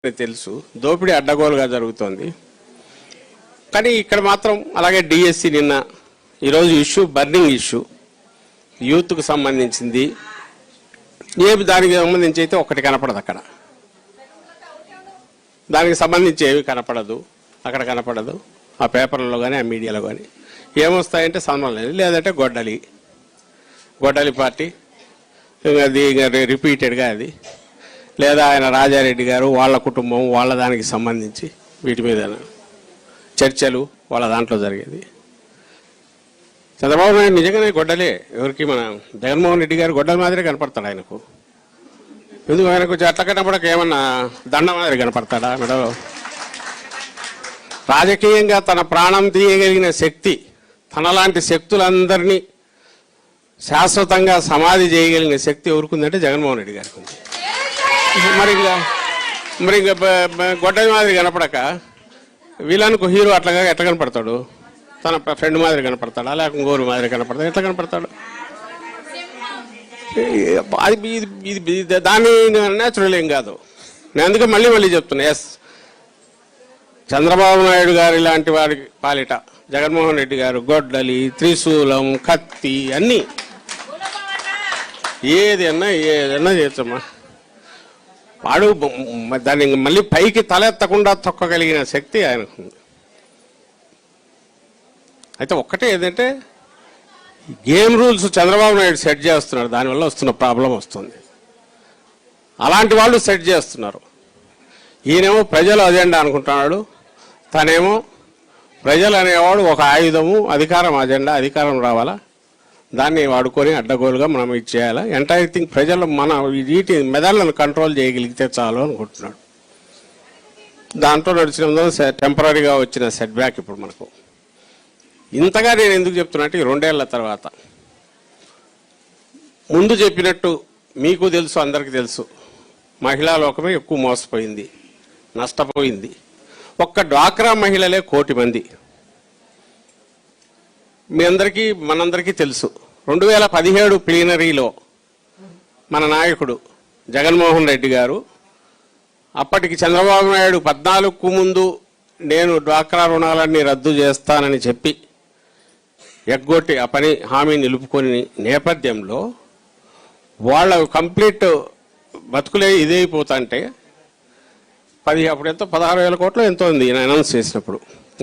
తెలుసు దోపిడీ అడ్డగోలుగా జరుగుతోంది. కానీ ఇక్కడ మాత్రం అలాగే డిఎస్సి నిన్న ఈరోజు ఇష్యూ బర్నింగ్ ఇష్యూ యూత్కు సంబంధించింది. ఏమి దానికి సంబంధించి అయితే ఒకటి కనపడదు, అక్కడ దానికి సంబంధించి ఏమి కనపడదు, అక్కడ కనపడదు. ఆ పేపర్లలో కానీ ఆ మీడియాలో కానీ ఏమొస్తాయంటే సంబంధం లేదు, లేదంటే గొడ్డలి పార్టీ అది రిపీటెడ్గా అది, లేదా ఆయన రాజారెడ్డి గారు వాళ్ళ కుటుంబం వాళ్ళ దానికి సంబంధించి వీటి మీద చర్చలు వాళ్ళ దాంట్లో జరిగేది. చంద్రబాబు నాయుడు నిజంగానే గొడ్డలే, ఎవరికి మన జగన్మోహన్ రెడ్డి గారు గొడ్డల మాదిరి కనపడతాడు ఆయనకు. ఎందుకు ఆయనకు అట్ల కనపడక ఏమన్నా దండ మాదిరి కనపడతాడా మెడలో? రాజకీయంగా తన ప్రాణం తీయగలిగిన శక్తి, తనలాంటి శక్తులందరినీ శాశ్వతంగా సమాధి చేయగలిగిన శక్తి ఎవరుకుందంటే జగన్మోహన్ రెడ్డి గారికి ఉంది. మరి ఇంకా గొడ్డలి మాదిరి కనపడక వీళ్ళనుకో హీరో అట్లాగా ఎట్లా కనపడతాడు? తన ఫ్రెండ్ మాదిరి కనపడతాడా, లేక ఇంకోరు మాదిరి కనపడతాడు? ఎట్లా కనపడతాడు? ఇది దాని న్యాచురల్ ఏం కాదు. నేను అందుకే మళ్ళీ చెప్తున్నా, ఎస్ చంద్రబాబు నాయుడు గారు ఇలాంటి వారికి పాలిట జగన్మోహన్ రెడ్డి గారు గొడ్డలి, త్రిశూలం, కత్తి అన్నీ ఏదన్నా చేయొచ్చమ్మా. వాడు దాన్ని మళ్ళీ పైకి తలెత్తకుండా తొక్కగలిగిన శక్తి ఆయనకు ఉంది. అయితే ఒక్కటే ఏంటంటే game rules Chandrababu Naidu set చేస్తున్నాడు, దానివల్ల వస్తున్న ప్రాబ్లం వస్తుంది. అలాంటి వాళ్ళు సెట్ చేస్తున్నారు. ఈయనేమో ప్రజలు అజెండా అనుకుంటున్నాడు, తనేమో ప్రజలు అనేవాడు ఒక ఆయుధము, అధికారం అజెండా, అధికారం రావాలా, దాన్ని వాడుకొని అడ్డగోలుగా మనం ఇచ్చేయాలా, ఎంటైర్ థింగ్ ప్రజలు మన వీటి మెదళ్లను కంట్రోల్ చేయగలిగితే చాలు అనుకుంటున్నాడు. దాంట్లో నడిచిన టెంపరీగా వచ్చిన సెట్ బ్యాక్ ఇప్పుడు మనకు. ఇంతగా నేను ఎందుకు చెప్తున్నా అంటే 2 ఏళ్ల తర్వాత ముందు చెప్పినట్టు మీకు తెలుసు, అందరికీ తెలుసు, మహిళా లోకమే ఎక్కువ మోసపోయింది, నష్టపోయింది. ఒక్క డ్వాక్రా మహిళలే 1 కోటి మంది. మీ అందరికీ మనందరికీ తెలుసు 2017 ప్లీనరీలో మన నాయకుడు జగన్మోహన్ రెడ్డి గారు, అప్పటికి చంద్రబాబు నాయుడు 14కు ముందు నేను డ్వాక్రా రుణాలన్నీ రద్దు చేస్తానని చెప్పి ఎగ్గొట్టి ఆ పని హామీ నిలుపుకొని నేపథ్యంలో వాళ్ళ కంప్లీట్ బతుకులే ఇదైపోతుంటే అప్పుడు ఎంతో 16,000 కోట్లు ఎంతో ఉంది ఈయన అనౌన్స్ చేసినప్పుడు.